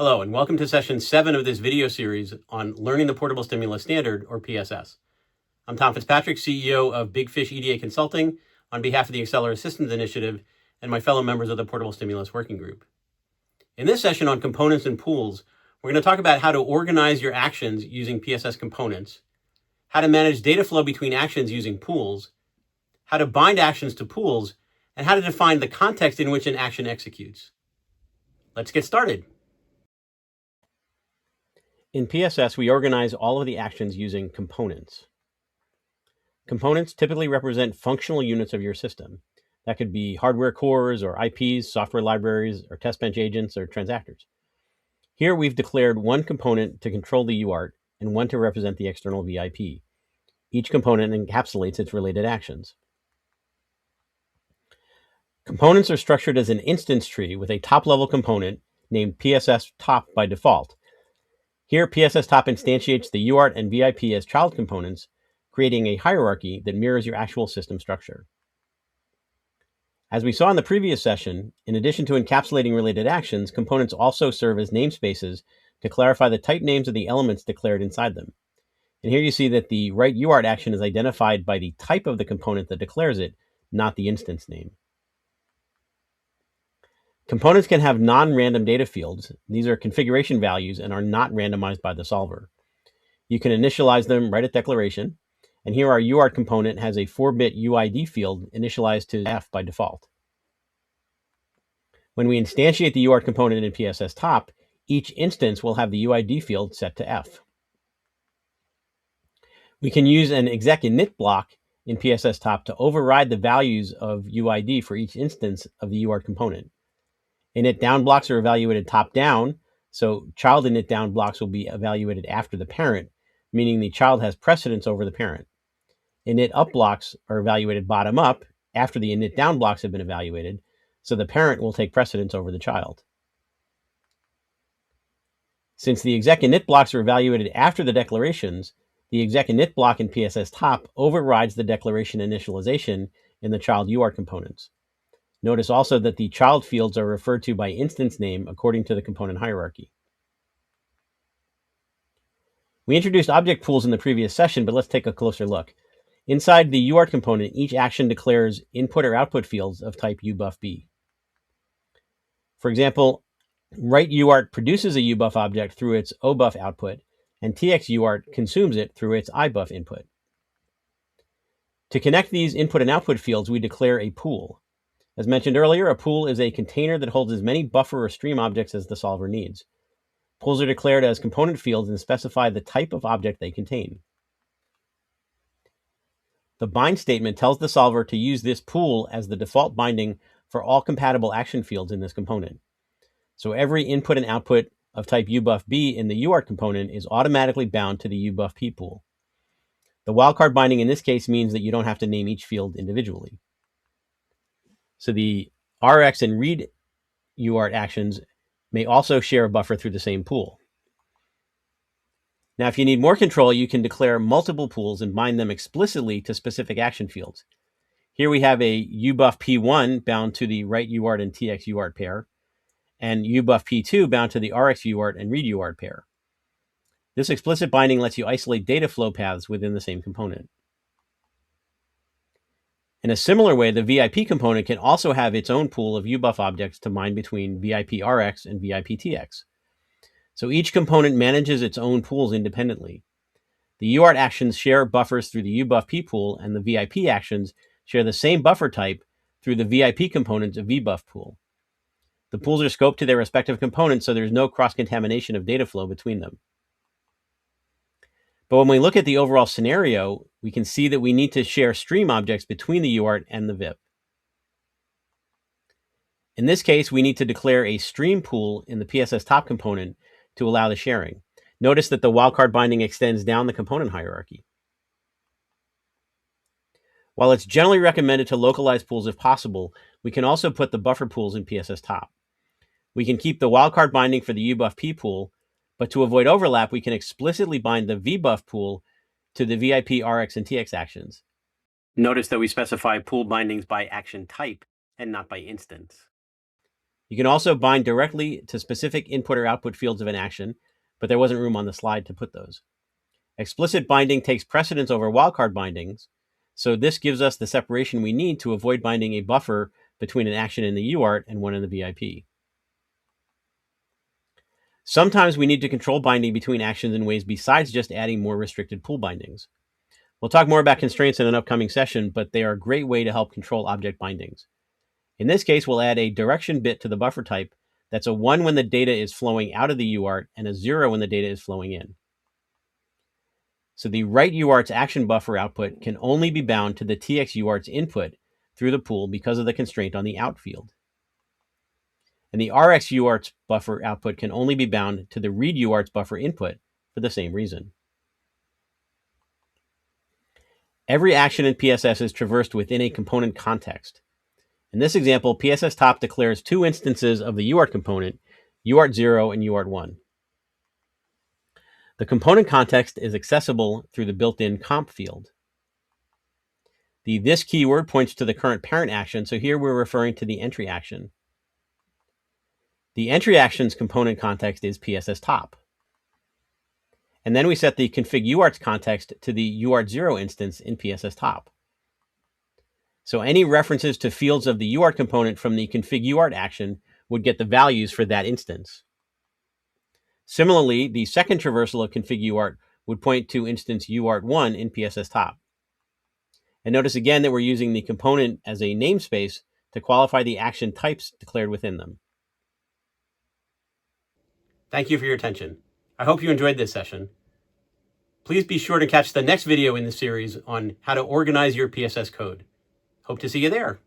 Hello, and welcome to session 7 of this video series on learning the Portable Stimulus Standard, or PSS. I'm Tom Fitzpatrick, CEO of Big Fish EDA Consulting, on behalf of the Accellera Systems Initiative and my fellow members of the Portable Stimulus Working Group. In this session on components and pools, we're going to talk about how to organize your actions using PSS components, how to manage data flow between actions using pools, how to bind actions to pools, and how to define the context in which an action executes. Let's get started. In PSS, we organize all of the actions using components. Components typically represent functional units of your system. That could be hardware cores or IPs, software libraries, or test bench agents or transactors. Here we've declared one component to control the UART and one to represent the external VIP. Each component encapsulates its related actions. Components are structured as an instance tree with a top-level component named PSS top by default. Here, PSS top instantiates the UART and VIP as child components, creating a hierarchy that mirrors your actual system structure. As we saw in the previous session, in addition to encapsulating related actions, components also serve as namespaces to clarify the type names of the elements declared inside them. And here you see that the write UART action is identified by the type of the component that declares it, not the instance name. Components can have non-random data fields. These are configuration values and are not randomized by the solver. You can initialize them right at declaration. And here our UART component has a 4-bit UID field initialized to F by default. When we instantiate the UART component in PSS top, each instance will have the UID field set to F. We can use an exec init block in PSS top to override the values of UID for each instance of the UART component. Init down blocks are evaluated top down, so child init down blocks will be evaluated after the parent, meaning the child has precedence over the parent. Init up blocks are evaluated bottom up after the init down blocks have been evaluated, so the parent will take precedence over the child. Since the exec init blocks are evaluated after the declarations, the exec init block in PSS top overrides the declaration initialization in the child UART components. Notice also that the child fields are referred to by instance name according to the component hierarchy. We introduced object pools in the previous session, but let's take a closer look. Inside the UART component, each action declares input or output fields of type ubuffb. For example, write UART produces a ubuff object through its obuff output, and tx UART consumes it through its ibuff input. To connect these input and output fields, we declare a pool. As mentioned earlier, a pool is a container that holds as many buffer or stream objects as the solver needs. Pools are declared as component fields and specify the type of object they contain. The bind statement tells the solver to use this pool as the default binding for all compatible action fields in this component. So every input and output of type ubuffb in the UART component is automatically bound to the ubuffp pool. The wildcard binding in this case means that you don't have to name each field individually. So the RX and read UART actions may also share a buffer through the same pool. Now, if you need more control, you can declare multiple pools and bind them explicitly to specific action fields. Here we have a ubuffp1 bound to the write UART and tx UART pair, and ubuffp2 bound to the RX UART and read UART pair. This explicit binding lets you isolate data flow paths within the same component. In a similar way, the VIP component can also have its own pool of ubuff objects to bind between VIP RX and VIP TX. So each component manages its own pools independently. The UART actions share buffers through the ubuffp pool, and the VIP actions share the same buffer type through the VIP component's vbuff pool. The pools are scoped to their respective components, so there's no cross-contamination of data flow between them. But when we look at the overall scenario, we can see that we need to share stream objects between the UART and the VIP. In this case, we need to declare a stream pool in the PSS top component to allow the sharing. Notice that the wildcard binding extends down the component hierarchy. While it's generally recommended to localize pools if possible, we can also put the buffer pools in PSS top. We can keep the wildcard binding for the ubuffp pool, but to avoid overlap, we can explicitly bind the vbuff pool to the VIP RX and TX actions. Notice that we specify pool bindings by action type and not by instance. You can also bind directly to specific input or output fields of an action, but there wasn't room on the slide to put those. Explicit binding takes precedence over wildcard bindings, so this gives us the separation we need to avoid binding a buffer between an action in the UART and one in the VIP. Sometimes we need to control binding between actions in ways besides just adding more restricted pool bindings. We'll talk more about constraints in an upcoming session, but they are a great way to help control object bindings. In this case, we'll add a direction bit to the buffer type that's a 1 when the data is flowing out of the UART and a 0 when the data is flowing in. So the write UART's action buffer output can only be bound to the TX UART's input through the pool because of the constraint on the out field. And the RX UART's buffer output can only be bound to the read UART's buffer input for the same reason. Every action in PSS is traversed within a component context. In this example, PSS top declares two instances of the UART component, UART0 and UART1. The component context is accessible through the built-in comp field. The this keyword points to the current parent action, so here we're referring to the entry action. The entry action's component context is PSS top. And then we set the config UART's context to the UART0 instance in PSS top. So any references to fields of the UART component from the config UART action would get the values for that instance. Similarly, the second traversal of config UART would point to instance UART1 in PSS top. And notice again that we're using the component as a namespace to qualify the action types declared within them. Thank you for your attention. I hope you enjoyed this session. Please be sure to catch the next video in the series on how to organize your PSS code. Hope to see you there.